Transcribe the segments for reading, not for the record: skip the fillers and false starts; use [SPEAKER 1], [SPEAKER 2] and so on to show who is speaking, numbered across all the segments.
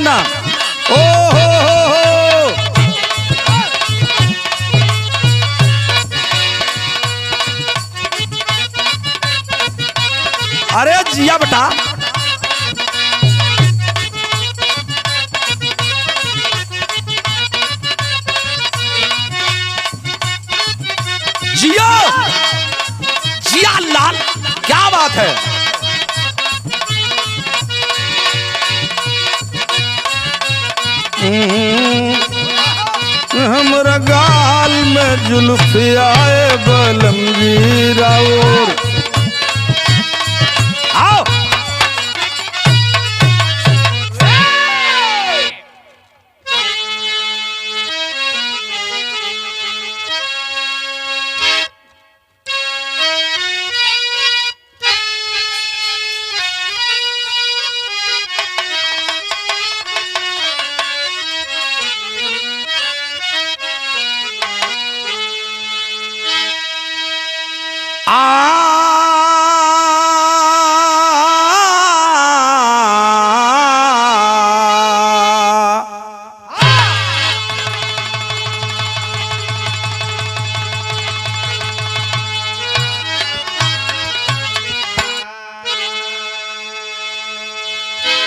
[SPEAKER 1] ना। ओ हो। अरे जिया बेटा, जिया जिया लाल, क्या बात है। हमरा गाल में जुल्फियाए बलमगीर और आओ।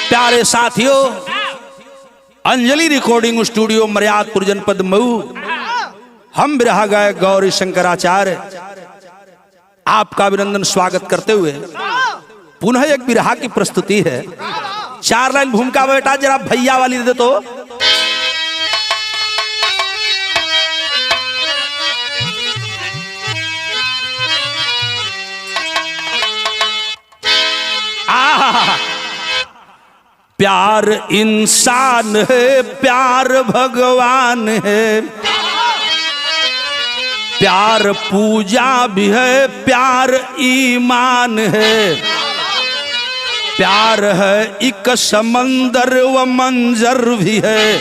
[SPEAKER 1] प्यारे साथियों, अंजलि रिकॉर्डिंग स्टूडियो मर्यादपुर जनपद मऊ, हम बिरहा गायक गौरी शंकराचार्य आपका अभिनंदन स्वागत करते हुए पुनः एक बिरहा की प्रस्तुति है। 4 लाइन भूमिका बेटा जरा भैया वाली दे तो। प्यार इंसान है, प्यार भगवान है, प्यार पूजा भी है, प्यार ईमान है, प्यार है एक समंदर व मंजर भी है,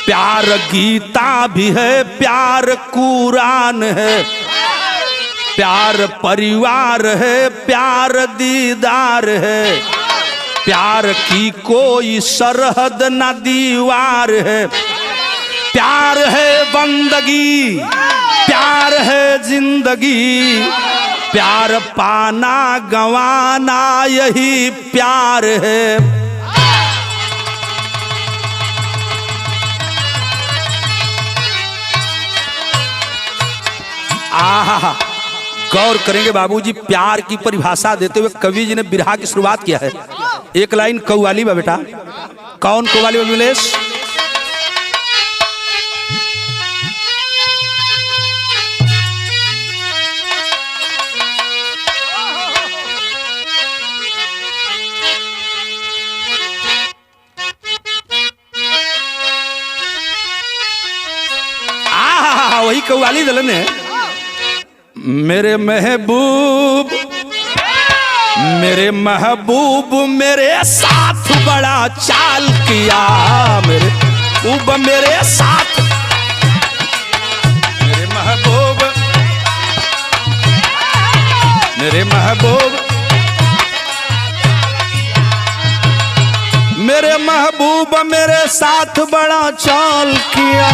[SPEAKER 1] प्यार गीता भी है, प्यार कुरान है, प्यार परिवार है, प्यार दीदार है, प्यार की कोई सरहद न दीवार है, प्यार है बंदगी, प्यार है जिंदगी, प्यार पाना गंवाना यही प्यार है। आहा, गौर करेंगे बाबूजी, प्यार की परिभाषा देते हुए कवि जी ने बिरहा की शुरुआत किया है। एक लाइन कव्वाली बा बेटा। कौन कव्वाली बा मिलेश? वही कव्वाली दलन है। मेरे महबूब, मेरे महबूब मेरे साथ बड़ा चाल किया, मेरे महबूब मेरे साथ, मेरे महबूब, मेरे महबूब, मेरे महबूब मेरे साथ बड़ा चाल किया,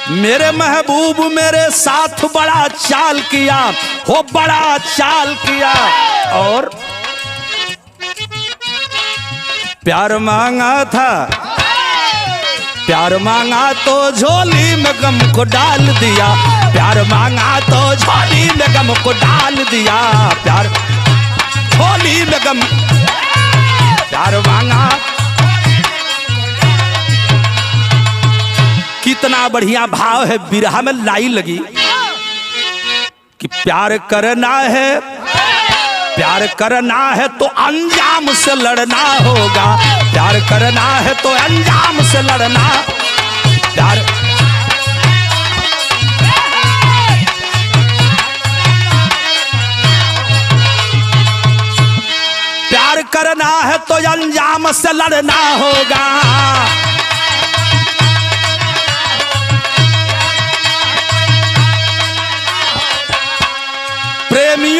[SPEAKER 1] मेरे महबूब मेरे साथ बड़ा चाल किया, हो बड़ा चाल किया, और प्यार मांगा था, प्यार मांगा तो झोली में गम को डाल दिया, प्यार मांगा तो झोली में गम को डाल दिया, प्यार झोली में गम, प्यार मांगा। कितना बढ़िया भाव है बिरहा में, लाई लगी कि प्यार करना है, प्यार करना है तो अंजाम से लड़ना होगा, प्यार करना है तो अंजाम से लड़ना, प्यार प्यार करना है तो अंजाम से लड़ना होगा,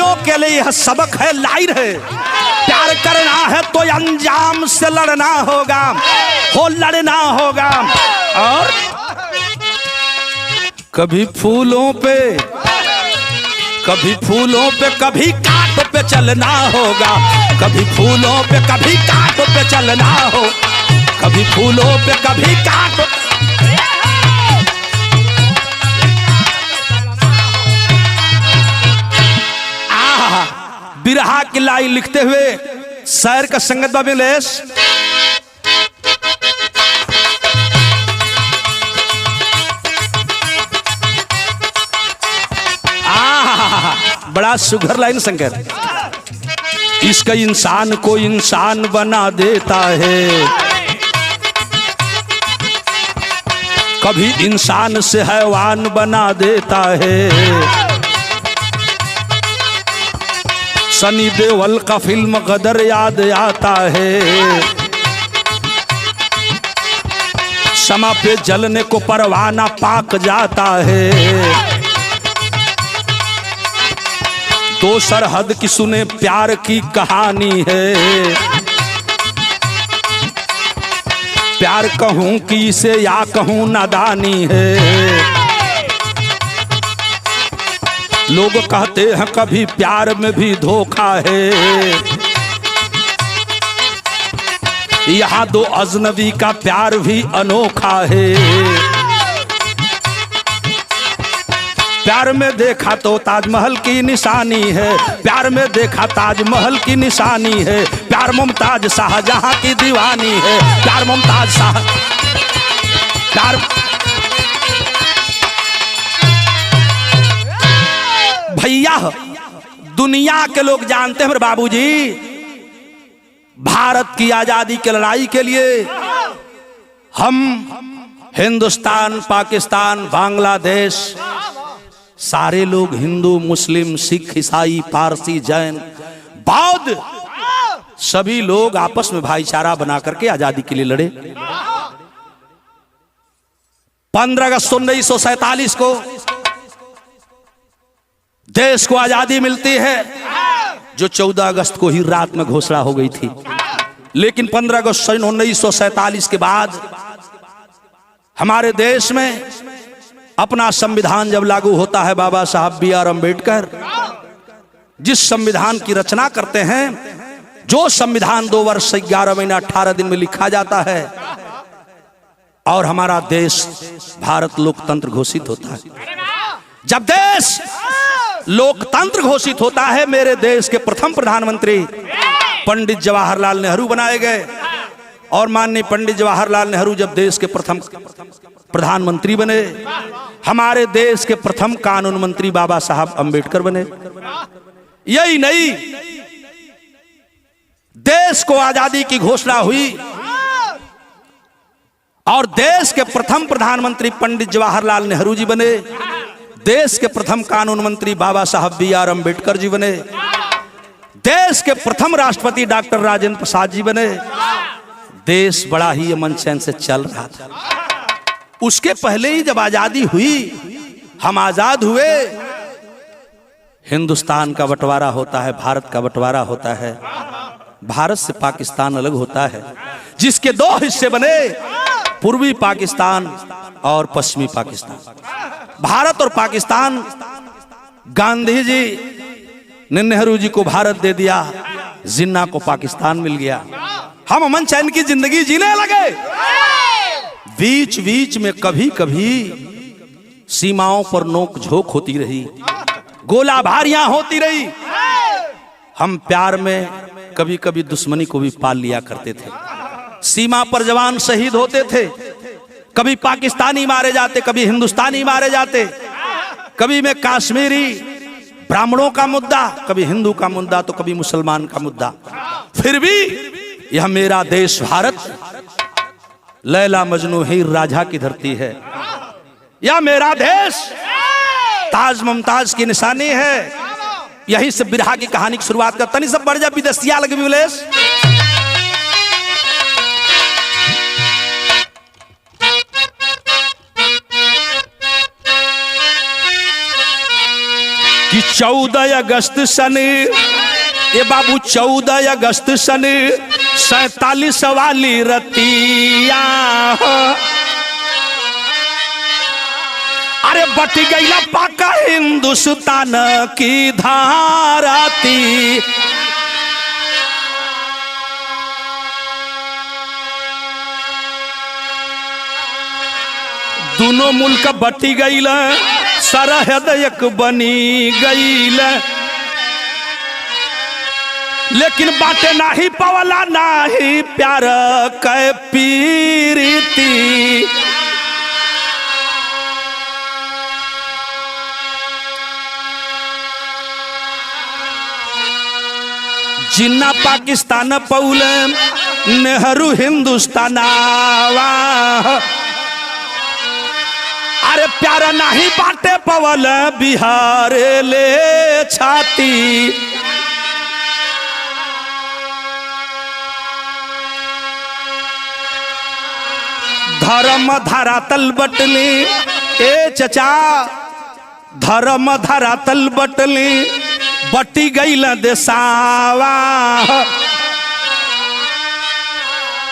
[SPEAKER 1] दीवानों के लिए यह सबक है, लाइर है। प्यार करना है तो अंजाम से लड़ना होगा, हो लड़ना होगा। और कभी फूलों पे कभी कांटों पे चलना होगा, कभी फूलों पे कभी कांटों पे चलना हो, कभी फूलों पे कभी कांटों। बिरहा की लाइन लिखते हुए शायर का संगत बाबे लेस। बड़ा सुघर लाइन शंकर। इसका इंसान को इंसान बना देता है, कभी इंसान से हैवान बना देता है। सनी देओल का फिल्म गदर याद आता है, समा पे जलने को परवाना पाक जाता है। तो सरहद की सुने प्यार की कहानी है, प्यार कहूं कि इसे या कहूं नादानी है। लोग कहते हैं कभी प्यार में भी धोखा है, यहाँ दो अजनबी का प्यार भी अनोखा है। प्यार में देखा तो ताजमहल की निशानी है, प्यार में देखा ताजमहल की निशानी है। प्यार मुमताज शाहजहां की दीवानी है, प्यार मुमताज शाह प्यार। भैया दुनिया के लोग जानते हैं मेरे बाबूजी, भारत की आजादी की लड़ाई के लिए हम हिंदुस्तान, पाकिस्तान, बांग्लादेश सारे लोग हिंदू, मुस्लिम, सिख, ईसाई, पारसी, जैन, बौद्ध सभी लोग आपस में भाईचारा बना करके आजादी के लिए लड़े। 15 अगस्त 1947 को देश को आजादी मिलती है, जो 14 अगस्त को ही रात में घोषणा हो गई थी। लेकिन 15 अगस्त 1947 के बाद हमारे देश में अपना संविधान जब लागू होता है, बाबा साहब B.R. अम्बेडकर जिस संविधान की रचना करते हैं, जो संविधान 2 वर्ष 11 महीना 18 दिन में लिखा जाता है, और हमारा देश भारत लोकतंत्र घोषित होता है। जब देश लोकतंत्र घोषित होता है, मेरे देश के प्रथम प्रधानमंत्री पंडित जवाहरलाल नेहरू बनाए गए। और माननीय पंडित जवाहरलाल नेहरू जब देश के प्रथम प्रधानमंत्री बने, हमारे देश के प्रथम कानून मंत्री बाबा साहब अम्बेडकर बने। यही नहीं, देश को आजादी की घोषणा हुई और देश के प्रथम प्रधानमंत्री पंडित जवाहरलाल नेहरू जी बने, देश के प्रथम कानून मंत्री बाबा साहब B.R. अम्बेडकर जी बने, देश के प्रथम राष्ट्रपति डॉक्टर राजेंद्र प्रसाद जी बने। देश बड़ा ही अमन चैन से चल रहा था। उसके पहले ही जब आजादी हुई, हम आजाद हुए, हिंदुस्तान का बंटवारा होता है, भारत का बंटवारा होता है, भारत से पाकिस्तान अलग होता है, जिसके 2 हिस्से बने, पूर्वी पाकिस्तान और पश्चिमी पाकिस्तान। भारत और पाकिस्तान, गांधी जी ने नेहरू जी को भारत दे दिया, जिन्ना को पाकिस्तान मिल गया। हम अमन चैन की जिंदगी जीने लगे। बीच बीच में कभी कभी सीमाओं पर नोक झोंक होती रही, गोलाबारियां होती रही। हम प्यार में कभी कभी दुश्मनी को भी पाल लिया करते थे। सीमा पर जवान शहीद होते थे, कभी पाकिस्तानी मारे जाते, कभी हिंदुस्तानी मारे जाते, कभी में कश्मीरी ब्राह्मणों का मुद्दा, कभी हिंदू का मुद्दा, तो कभी मुसलमान का मुद्दा। फिर भी यह मेरा देश भारत लैला मजनू हीर राझा की धरती है। यह मेरा देश ताज मुमताज की निशानी है। यही से बिरहा की कहानी की शुरुआत करता। नहीं सब बढ़ जा विदेशिया लगे विलेश। कि 14 अगस्त सन ये बाबू 14 अगस्त सन 47 वाली रतिया अरे बट गईला पाका हिंदुस्तान की धाराती दोनों मुल्क बटी गईल सरहद एक बनी गईल लेकिन बाटे नाही पवला नाही प्यार कै पीरीती जिन्ना पाकिस्तान पौल नेहरू हिंदुस्तानावा अरे प्यारा नहीं बाटे पवल बिहार ले छाती धर्म धरातल बटली ए चचा धर्म धरातल बटली बटी गईल देसावा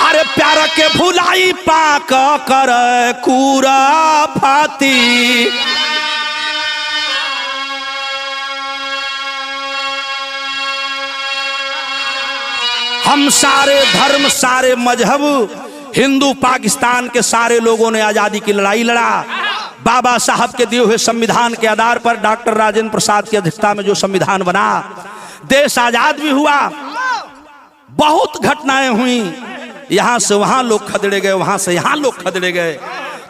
[SPEAKER 1] अरे प्यार के भुलाई पाक कर कूरा फाती हम सारे धर्म सारे मजहब हिंदू पाकिस्तान के सारे लोगों ने आजादी की लड़ाई लड़ा बाबा साहब के दिए हुए संविधान के आधार पर डॉक्टर राजेंद्र प्रसाद की अध्यक्षता में जो संविधान बना देश आजाद भी हुआ बहुत घटनाएं हुई यहां से वहां लोग खदेड़े गए वहां से यहां लोग खदेड़े गए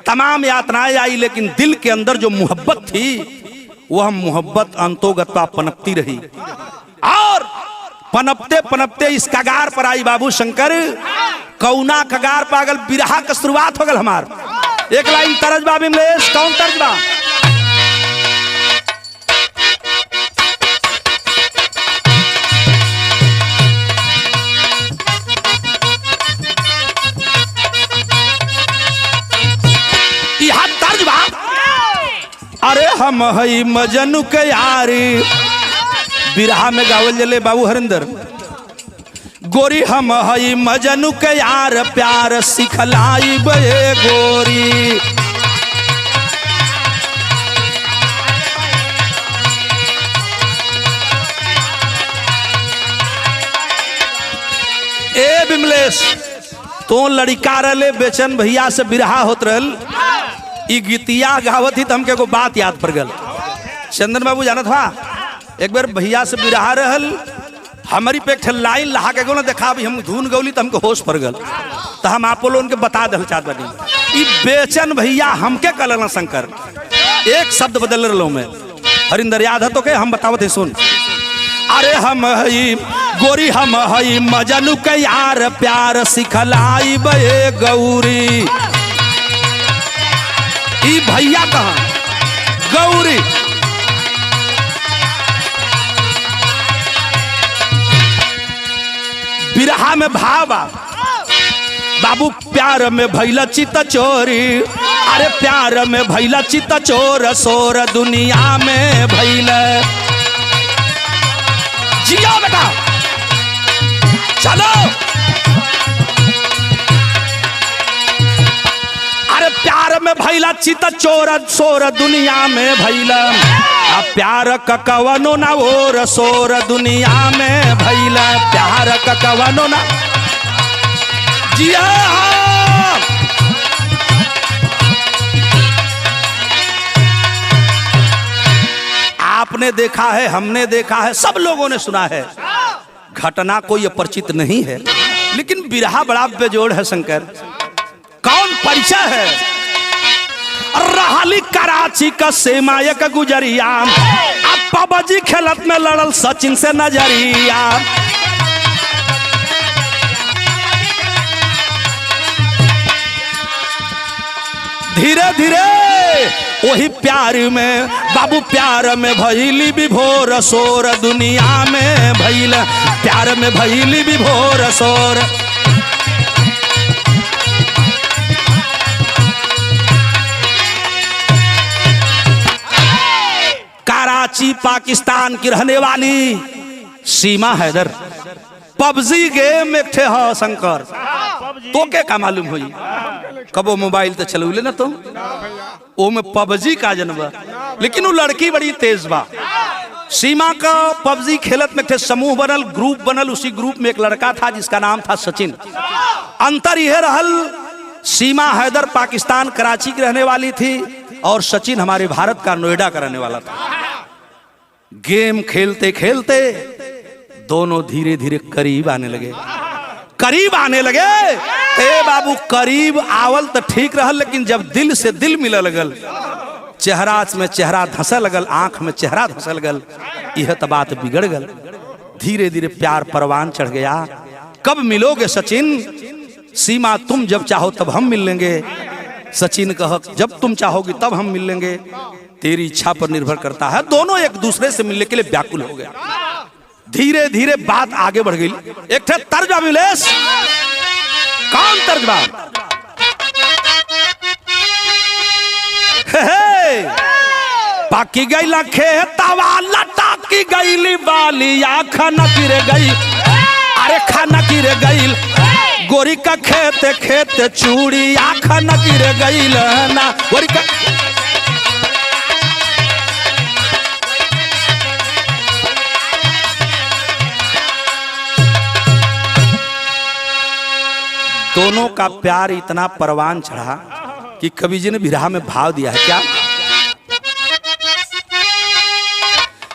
[SPEAKER 1] तमाम यातनाएं आई लेकिन दिल के अंदर जो मोहब्बत थी वह मोहब्बत अंतोगत्वा पनपती रही और पनपते पनपते इस कगार पर आई बाबू शंकर कौना कगार पागल बिरहा का शुरुआत हो गल हमार एक लाइन तरजबा बिमलेश कौन तरजबा यह तरजबा अरे हम हई मजनू के यारी बिरहा में गावल जले बाबू हरिंदर गोरी हम हई मजनू के यार प्यार सिखलाई बे गोरी ए बिमलेश तो लड़का रले बेचन भैया से बिरहा होत रहल ई गीतिया गावत ही तो हमके को बात याद पड़ गल चंदन बाबू जानत था एक बार भैया से बिरहा रहल हमारी पे एक लाइन लहा के गो ना देखा भी हम धुन गौली तो हमको होश पड़ गल तो हम आप लोगों के बता दे चाहत बानी ई बेचन भैया हमके कलना शंकर एक शब्द बदल रहा मैं हरिंदर याद है तो के हम बतावत है सुन अरे हम हई गोरी हम हई मजनू के यार प्यार सिखलाई बे गौरी ई भैया कहा गौरी बिरहा में भावा बाबू प्यार में भैला चित चोरी अरे प्यार में भैला चित चोर सोर दुनिया में भैला जिया बेटा चलो अरे प्यार में भैला चित चोर सोर दुनिया में भैला प्यार कवनो ना और सोर दुनिया में भैला प्यार कवनो ना जिया आपने देखा है हमने देखा है सब लोगों ने सुना है घटना कोई अपरिचित नहीं है लेकिन बिरहा बड़ा बेजोड़ है शंकर कौन परिचय है रहाली कराची का सेमायक गुजरिया अब पाबाजी खेलत में लड़ल सचिन से नजरिया धीरे धीरे वही प्यार में बाबू प्यार में भइली विभोर सोर दुनिया में भइल प्यार में भइली विभोर सोर कराची पाकिस्तान की रहने वाली सीमा हैदर। पबजी गेम एक थे हो शंकर, तो के का मालूम हुई कबो मोबाइल तो चलू ले ना तुम ओ में पबजी का जनवा, लेकिन वो लड़की बड़ी तेज बा। सीमा का पबजी खेलत में थे समूह बनल, ग्रुप बनल, उसी ग्रुप में एक लड़का था जिसका नाम था सचिन। अंतर यह रहल, सीमा हैदर पाकिस्तान कराची की रहने वाली थी और सचिन हमारे भारत का नोएडा का रहने वाला था। गेम खेलते खेलते दोनों धीरे धीरे करीब आने लगे, करीब आने लगे। ए बाबू करीब आवल तो ठीक रहल, लेकिन जब दिल से दिल मिले लगल, चेहरा में चेहरा धंसे लगल, आंख में चेहरा धंसे लगल, यह तो बात बिगड़ गल। धीरे धीरे प्यार परवान चढ़ गया। कब मिलोगे सचिन? सीमा तुम जब चाहो तब हम मिल लेंगे। सचिन कहा जब तुम चाहोगी तब हम मिल लेंगे, तेरी इच्छा पर निर्भर करता है। दोनों एक दूसरे से मिलने के लिए व्याकुल हो गए। धीरे धीरे बात आगे बढ़ गई। एक थे तर्जबा मिलेश, कौन तर्जबा? पाकी गई खेतवा लटा की गई बालिया, खाना गिर गई, अरे खाना गिर गई, गोरी का खेत खेत चूड़ी, खाना गिर गई ना गोरी का। दोनों का प्यार इतना परवान चढ़ा कि कवि जी ने विरह में भाव दिया है क्या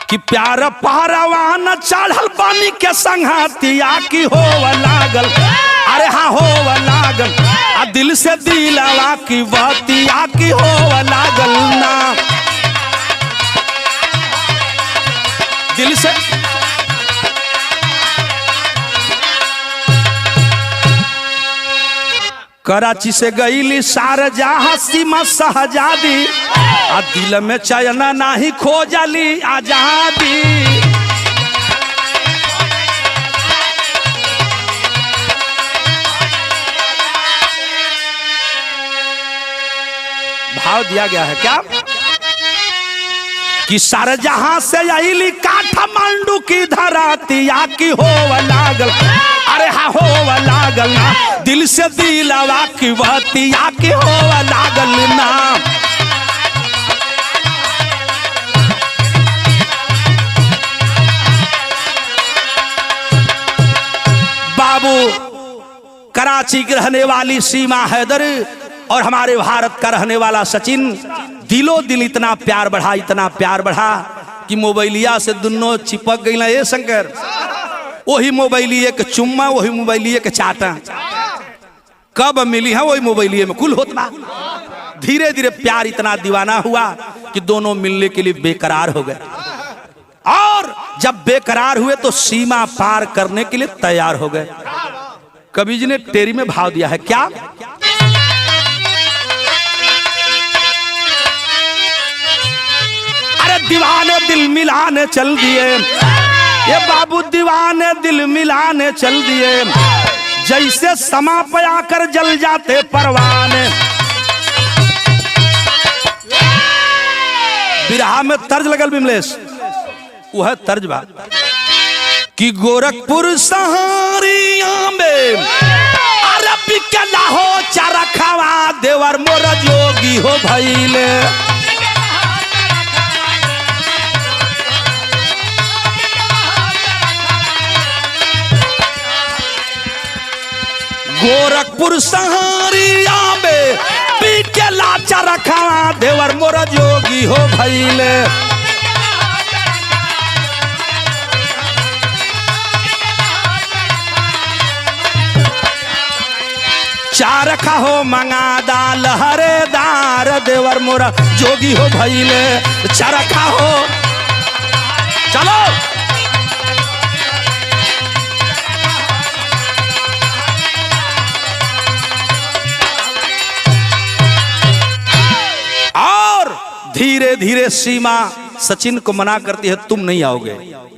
[SPEAKER 1] कि प्यार पहरवान चढ़ल पानी के संघातिया की हो लागल, अरे हाँ हो लागल, आ दिल से दिलवा की बतिया की हो लागल ना, दिल से। कराची से गईली शारजाह सीमा शहजादी, आ दिल में चैन नाही खोजली आजादी। भाव दिया गया है क्या कि शारजाह से आईली काठमांडू की धरातिया की हो लागल, अरे हाँ हो लागल ना, दिल से दिलवा की बतिया की हो लागल ना। बाबू कराची की रहने वाली सीमा हैदर और हमारे भारत का रहने वाला सचिन, दिलो दिल इतना प्यार बढ़ा, इतना प्यार बढ़ा कि मोबाइलिया से दोनों चिपक गई ना। ये शंकर वही मोबाइलिए के चुम्मा, वही मोबाइलिए के चाटा, कब मिली है वही मोबाइलिए में कुल होता। धीरे धीरे प्यार इतना दीवाना हुआ कि दोनों मिलने के लिए बेकरार हो गए, और जब बेकरार हुए तो सीमा पार करने के लिए तैयार हो गए। कवि जी ने टेरी में भाव दिया है क्या? अरे दीवाने दिल मिलाने चल दिए, ये बाबू दीवाने दिल मिलाने चल दिए, जैसे समा पे आकर जल जाते परवाने। बिरहा में तर्ज लगल बिमलेश, वह तर्ज बा कि गोरखपुर सहारिया में अरबी के लाहो चरखवा, देवर मोर जोगी हो भइले। गोरखपुर सहारिया में पी के लाचा रखा, देवर मोर जोगी हो भइले। चारखा हो मंगा दाल हरेदार, देवर मोरा जोगी हो भइले। चरखा हो चलो धीरे धीरे सीमा सचिन को मना करती है, तुम नहीं आओगे।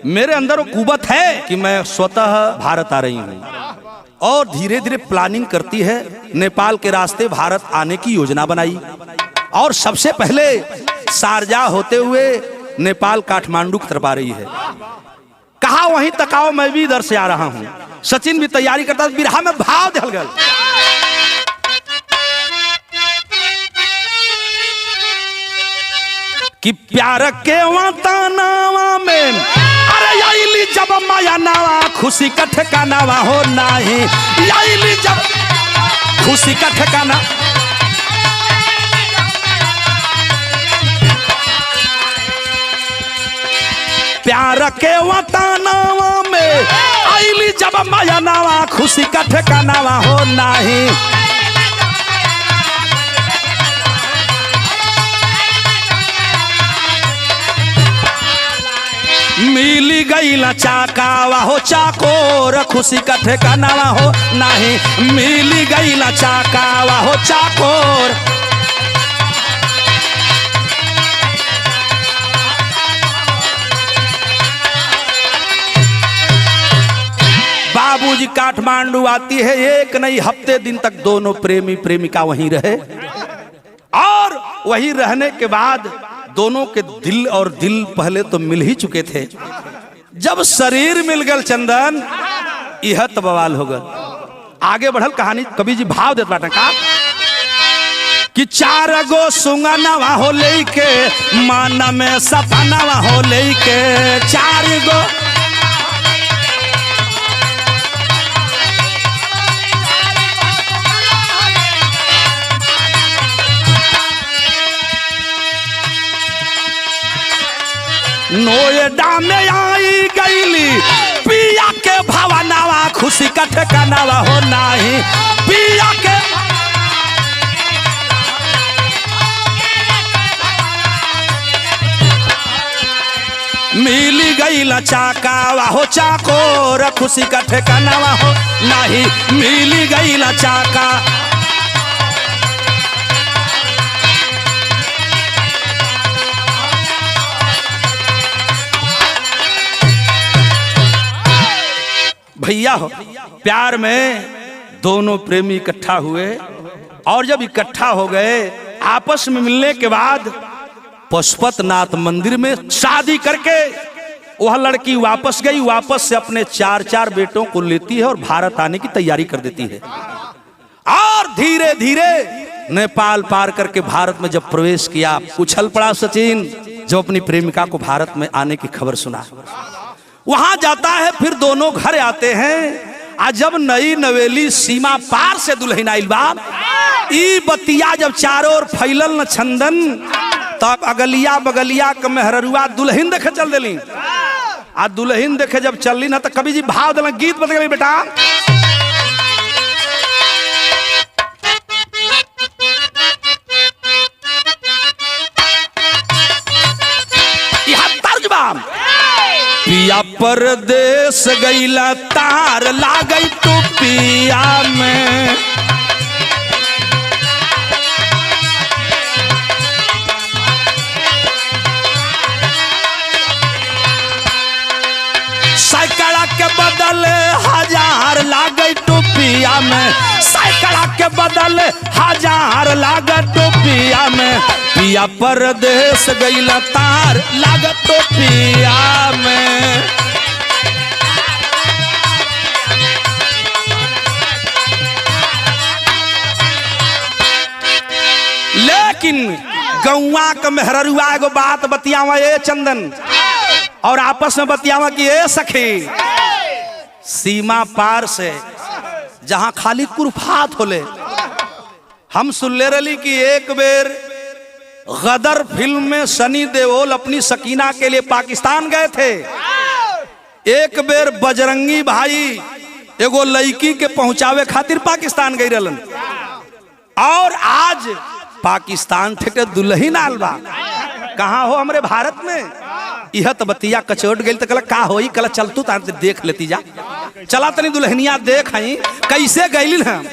[SPEAKER 1] मेरे अंदर वो कुवत है कि मैं स्वतः भारत आ रही हूँ, और धीरे धीरे प्लानिंग करती है। नेपाल के रास्ते भारत आने की योजना बनाई, और सबसे पहले शारजाह होते हुए नेपाल काठमांडू की तरफ आ रही है। कहा वहीं तक आओ, मैं भी इधर से आ रहा हूं। सचिन भी तैयारी करता, बिरहा में भाव दिल गल कि प्यार के वातानावा में अरे आईली जब माया नावा खुशी का ठिकानावा हो नहीं, आईली जब खुशी का ठिकाना। प्यार के वातानावा में आईली जब माया नावा खुशी का ठिकानावा हो नहीं। मिली गई चाकावा हो चाकोर खुशी का ठिकानावा हो नहीं, मिली गई चाकावा हो चाकोर। बाबूजी काठमांडू आती है, एक नहीं हफ्ते दिन तक दोनों प्रेमी प्रेमिका वहीं रहे और वहीं रहने के बाद दोनों के दिल और दिल पहले तो मिल ही चुके थे। जब शरीर मिल गल चंदन, यह तो बवाल हो गल। आगे बढ़ल कहानी, कवि जी भाव देते बाटे का कि 4 गो सुंगनवा हो लेके मन में सपनवा हो लेके, 4 गो नोएडा में आई गईली पिया के भवनावा खुशी का ठिकानावा हो नहीं, पिया के मिली गई चाकावा हो चाकोर खुशी का ठिकानावा हो नहीं, मिली गई चाका। भैया हो, प्यार में दोनों प्रेमी इकट्ठा हुए और जब इकट्ठा हो गए आपस में मिलने के बाद पशुपतनाथ मंदिर में शादी करके वह लड़की वापस गई। वापस से अपने 4 बेटों को लेती है और भारत आने की तैयारी कर देती है। और धीरे धीरे नेपाल पार करके भारत में जब प्रवेश किया, उछल पड़ा सचिन जब अपनी प्रेमिका को भारत में आने की खबर सुना। वहां जाता है, फिर दोनों घर आते हैं। आज जब नई नवेली सीमा पार से दुल्हन आइल बा, ई बतिया जब चारों ओर फैलल न छंदन, तब अगलिया बगलिया के मेहररुआ दुल्हन देखे चल दिली। आ दुल्हन देखे जब चलली ना, तो कवि जी भाव दिल, गीत बदल गई बेटा। पिया परदेस गईला तार लागई तू पिया में, सैकड़ा के बदले 1000 लागई तू पिया में, सैकड़ा के बदले 1000 लागत तो पिया में। पिया परदेस गईला तार लागत तो पिया में। लेकिन गौवा के मेहररुआ एगो बात बतियावा ए चंदन, और आपस में बतियावा कि ए सखी, सीमा पार से जहां खाली कुरफात होले, हम सुन ले रही कि एक बेर गदर फिल्म में सनी देओल अपनी सकीना के लिए पाकिस्तान गए थे। एक बेर बजरंगी भाई एगो लड़की के पहुंचावे खातिर पाकिस्तान गई रहलन, और आज पाकिस्तान थे दुल्हन आल बा। कहाँ हो हमरे भारत में? यह तो बतिया कचोट गई तो कल का होई, कल चलतू तार देख लेती जा, चला तनी दुल्हनिया देख आई कैसे गईलिन हम।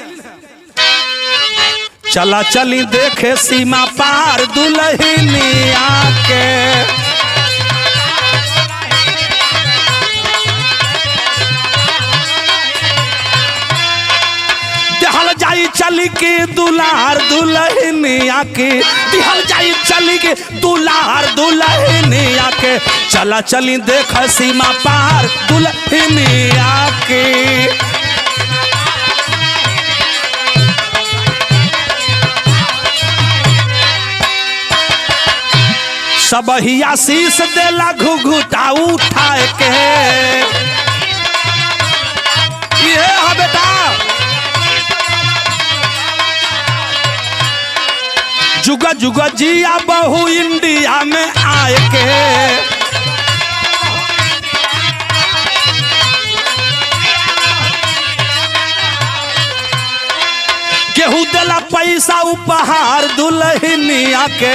[SPEAKER 1] चला चली देखे सीमा पार दुल्हनिया के, दिहल जाई चली के दुलार दुल्हनिया के, दिहल जाई चली के दुलार दुल्हनिया चला चली देख सीमा पार दुल्हनिया के। सब ही आशीष देला घुघुटा उठाए के। ये है बेटा जुग जुग जिया बहु इंडिया में आए के। केहू देला पैसा उपहार दुल्हनिया के।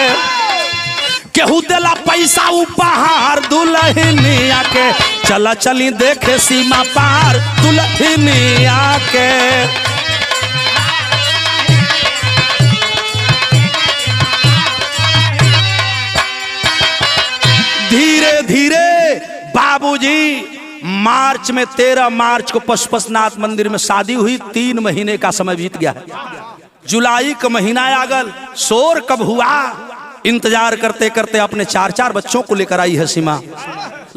[SPEAKER 1] केहू देला पैसा उपहार दुल्हनिया के। चला चली देखे सीमा पार दुल्हनिया के। धीरे धीरे बाबूजी मार्च में 13 मार्च को पशुपतिनाथ मंदिर में शादी हुई। 3 महीने का समय बीत गया। जुलाई का महीना आ गल। शोर कब हुआ इंतजार करते करते अपने 4-4 बच्चों को लेकर आई है सीमा।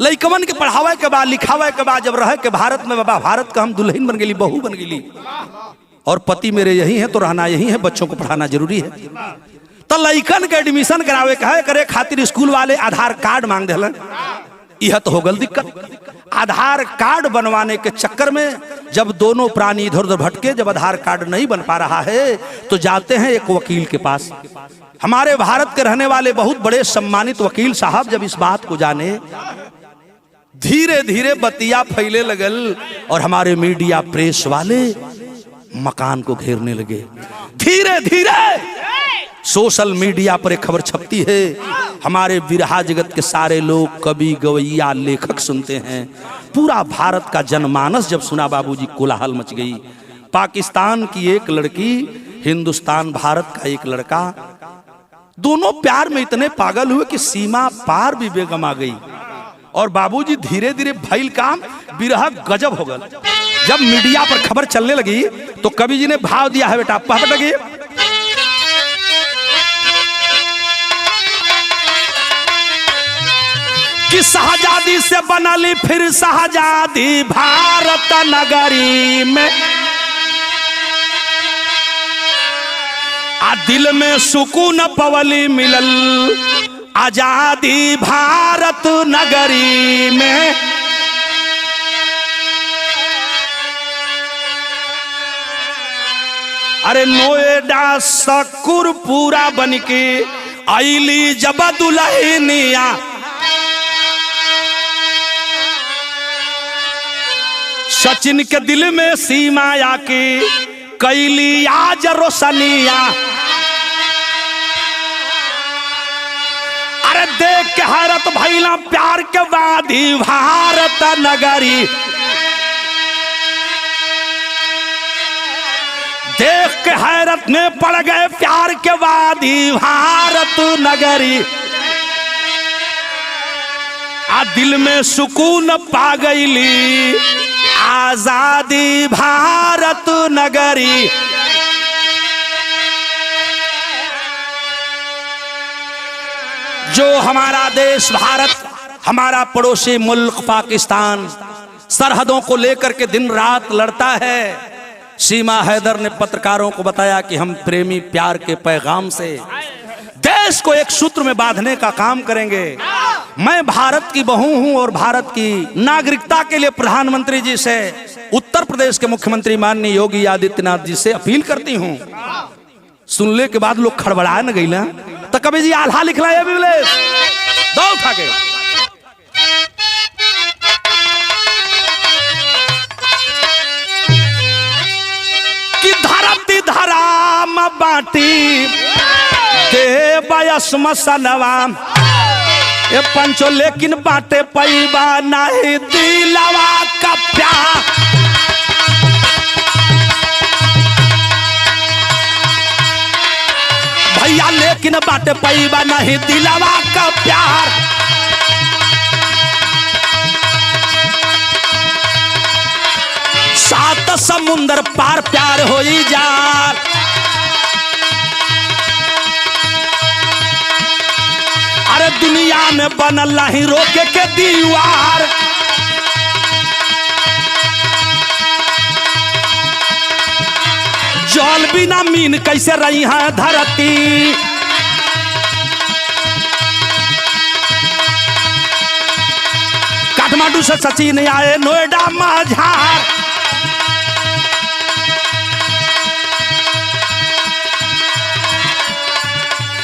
[SPEAKER 1] लइकवन के पढ़ावे के बाद लिखावे के बाद जब रहे के भारत में बाबा भारत का हम दुल्हन बन गई बहू बन गई और पति मेरे यही है तो रहना यही है बच्चों को पढ़ाना जरूरी है। तो लइकन के एडमिशन करावे कहे करे खातिर स्कूल वाले आधार कार्ड मांग देलन। यह तो हो गल दिक्कत। आधार कार्ड बनवाने के चक्कर में जब दोनों प्राणी इधर उधर भटके, जब आधार कार्ड नहीं बन पा रहा है तो जाते हैं एक वकील के पास। हमारे भारत के रहने वाले बहुत बड़े सम्मानित वकील साहब जब इस बात को जाने धीरे धीरे बतिया फैले लगल और हमारे मीडिया प्रेस वाले मकान को घेरने लगे। धीरे धीरे सोशल मीडिया पर एक खबर छपती है। हमारे विरहा जगत के सारे लोग कवि गवैया लेखक सुनते हैं। पूरा भारत का जनमानस जब सुना बाबूजी कोलाहल मच गई। पाकिस्तान की एक लड़की, हिंदुस्तान भारत का एक लड़का, दोनों प्यार में इतने पागल हुए कि सीमा पार भी बेगम आ गई। और बाबूजी धीरे धीरे भइल काम विरह गजब हो गया। जब मीडिया पर खबर चलने लगी तो कवि जी ने भाव दिया है बेटा पढ़ लगी। कि शहजादी से बनली फिर शहजादी भारत नगरी में। आ दिल में सुकून पवली मिलल आजादी भारत नगरी में। अरे नोएडा सकुर पूरा बन के आईली जब दुल्हनिया। सचिन के दिल में सीमा आके कैली आज रोशनिया। अरे देख के हैरत भइला प्यार के वादी भारत नगरी। देख के हैरत में पड़ गए प्यार के वादी भारत नगरी। आ दिल में सुकून पा गईली आजादी भारत नगरी। जो हमारा देश भारत, हमारा पड़ोसी मुल्क पाकिस्तान सरहदों को लेकर के दिन रात लड़ता है। सीमा हैदर ने पत्रकारों को बताया कि हम प्रेमी प्यार के पैगाम से देश को एक सूत्र में बांधने का काम करेंगे। मैं भारत की बहू हूं और भारत की नागरिकता के लिए प्रधानमंत्री जी से, उत्तर प्रदेश के मुख्यमंत्री माननीय योगी आदित्यनाथ जी से अपील करती हूं। सुनने के बाद लोग खड़बड़ाए न गई ना तो कभी जी आल्हा लिखला है दो उठा के। कि धरती धराम बाटी दे बयस मसनवा। ये पंचो लेकिन बाटे पैबा नहीं दिलवा का प्यार। भैया लेकिन बाटे पैबा नहीं दिलवा का प्यार। सात समुंदर पार प्यार हो जा। अरे अरे दुनिया में बनल नहीं रोके के दीवार, जल बिना मीन कैसे रही है धरती। काठमांडू से सचिन आए नोएडा माझार,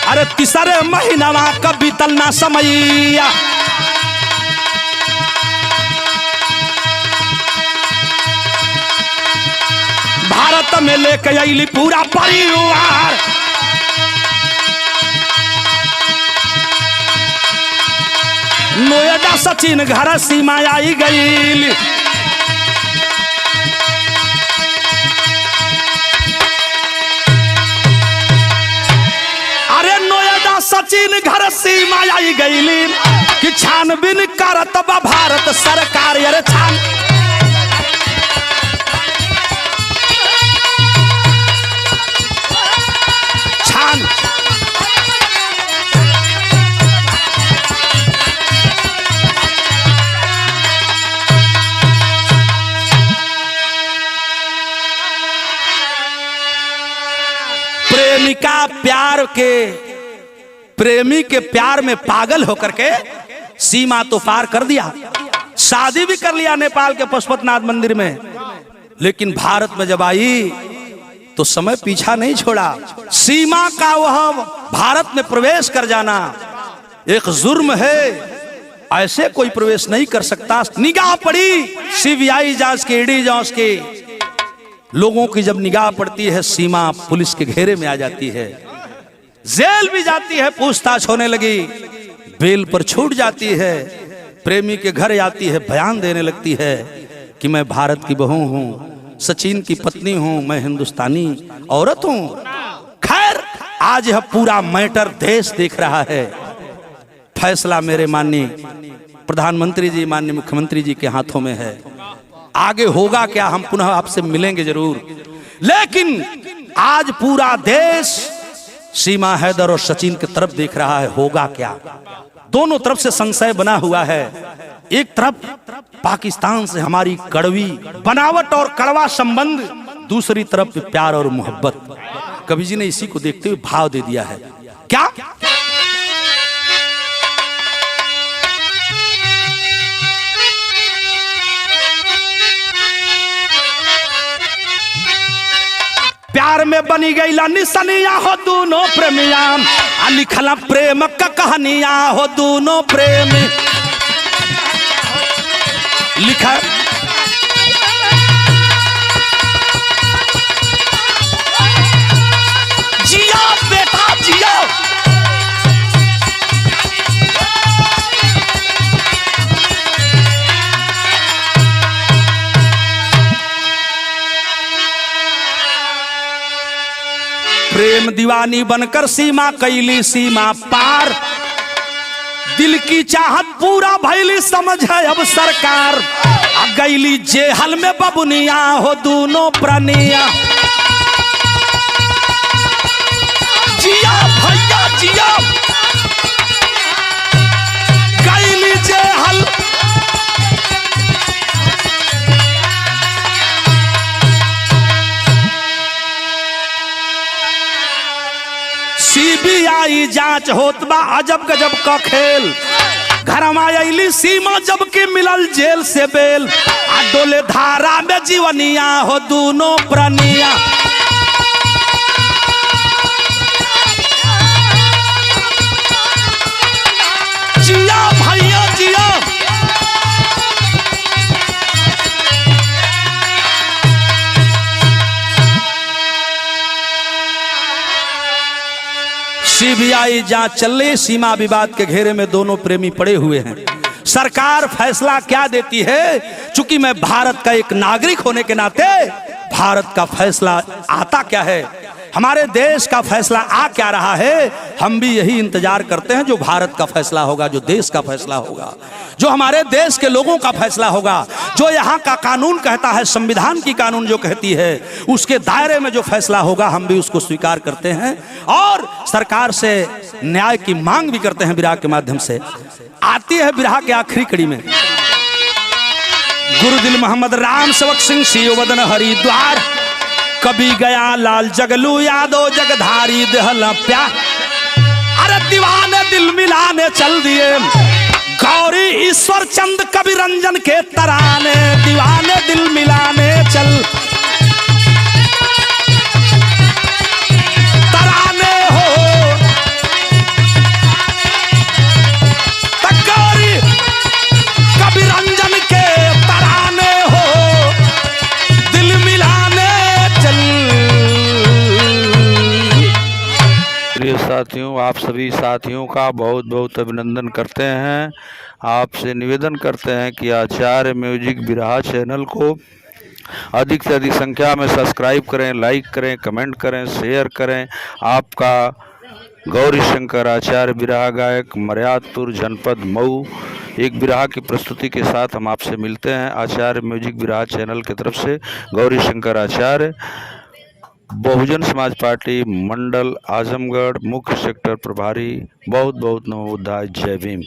[SPEAKER 1] अरे तीसरे महीनावा कब बीतल ना समैया। भारत में लेके अली पूरा परिवार, नोएडा सचिन घर सीमा आई गई। अरे नोएडा सचिन घर सीमा आई गई कि छानबीन करत बा भारत सरकार। अरे छान प्रेमी के प्यार में पागल होकर के सीमा तो पार कर दिया, शादी भी कर लिया नेपाल के पशुपतिनाथ मंदिर में। लेकिन भारत में जब आई तो समय पीछा नहीं छोड़ा। सीमा का वह भारत में प्रवेश कर जाना एक जुर्म है, ऐसे कोई प्रवेश नहीं कर सकता। निगाह पड़ी सीबीआई जांच के, ईडी जांच के लोगों की जब निगाह पड़ती है, सीमा पुलिस के घेरे में आ जाती है, जेल भी जाती है, पूछताछ होने लगी, बेल पर छूट जाती है, प्रेमी के घर आती है, बयान देने लगती है कि मैं भारत की बहू हूँ, सचिन की पत्नी हूँ, मैं हिंदुस्तानी औरत हूँ। खैर आज यह पूरा मैटर देश देख रहा है। फैसला मेरे माननीय प्रधानमंत्री जी, माननीय मुख्यमंत्री जी के हाथों में है। आगे होगा क्या, हम पुनः आपसे मिलेंगे जरूर। लेकिन आज पूरा देश सीमा हैदर और सचिन की तरफ देख रहा है, होगा क्या। दोनों तरफ से संशय बना हुआ है। एक तरफ पाकिस्तान से हमारी कड़वी बनावट और कड़वा संबंध, दूसरी तरफ प्यार और मोहब्बत। कवि जी ने इसी को देखते हुए भाव दे दिया है। क्या प्यार में बनी गई निशानिया हो दोनों प्रेमिया, लिखला प्रेम का कहानिया हो दोनों प्रेमी। लिखा जिया बेटा जिया, प्रेम दीवानी बनकर सीमा कैली सीमा पार, दिल की चाहत पूरा भैली समझ है अब सरकार। गैली जेहल में बबुनिया हो दोनों प्रणिया। जिया भैया जिया, गैली जेहल सीबीआई जांच होत बा अजब गजब का खेल। घर में अली सीमा जबकि मिलल जेल से बेल, आ डोले धारा में जीवनिया हो दोनों प्रणिया। जिया भैया जिया, सीबीआई जांच चल रही, सीमा विवाद के घेरे में दोनों प्रेमी पड़े हुए हैं। सरकार फैसला क्या देती है? चूंकि मैं भारत का एक नागरिक होने के नाते भारत का फैसला आता क्या है हमारे देश का फैसला आ क्या रहा है, हम भी यही इंतजार करते हैं जो भारत का फैसला होगा, जो देश का फैसला होगा, जो हमारे देश के लोगों का फैसला होगा, जो यहाँ का कानून कहता है, संविधान की कानून जो कहती है, उसके दायरे में जो फैसला होगा हम भी उसको स्वीकार करते हैं और सरकार से न्याय की मांग भी करते हैं। विराह के माध्यम से आती है विराह के आखिरी कड़ी में गुरुदिल मोहम्मद राम सेवक सिंह सीओ वदन हरिद्वार, कभी गया लाल जगलू यादव जगधारी देहला प्यार, अरे दीवाने दिल मिलाने चल दिए गौरी ईश्वर चंद कवि रंजन के तराने, दीवाने दिल मिलाने चल तराने हो, गौरी कवि रंजन के तराने हो, दिल मिलाने चल।
[SPEAKER 2] प्रिय साथियों, आप सभी साथियों का बहुत बहुत अभिनंदन करते हैं। आपसे निवेदन करते हैं कि आचार्य म्यूजिक बिरहा चैनल को अधिक से अधिक संख्या में सब्सक्राइब करें, लाइक करें, कमेंट करें, शेयर करें। आपका गौरी शंकर आचार्य बिरहा गायक, मर्यादपुर जनपद मऊ, एक बिरहा की प्रस्तुति के साथ हम आपसे मिलते हैं। आचार्य म्यूजिक बिरहा चैनल की तरफ से गौरी शंकर आचार्य, बहुजन समाज पार्टी मंडल आजमगढ़, मुख्य सेक्टर प्रभारी। बहुत बहुत नमो बुद्धाय। जय भीम।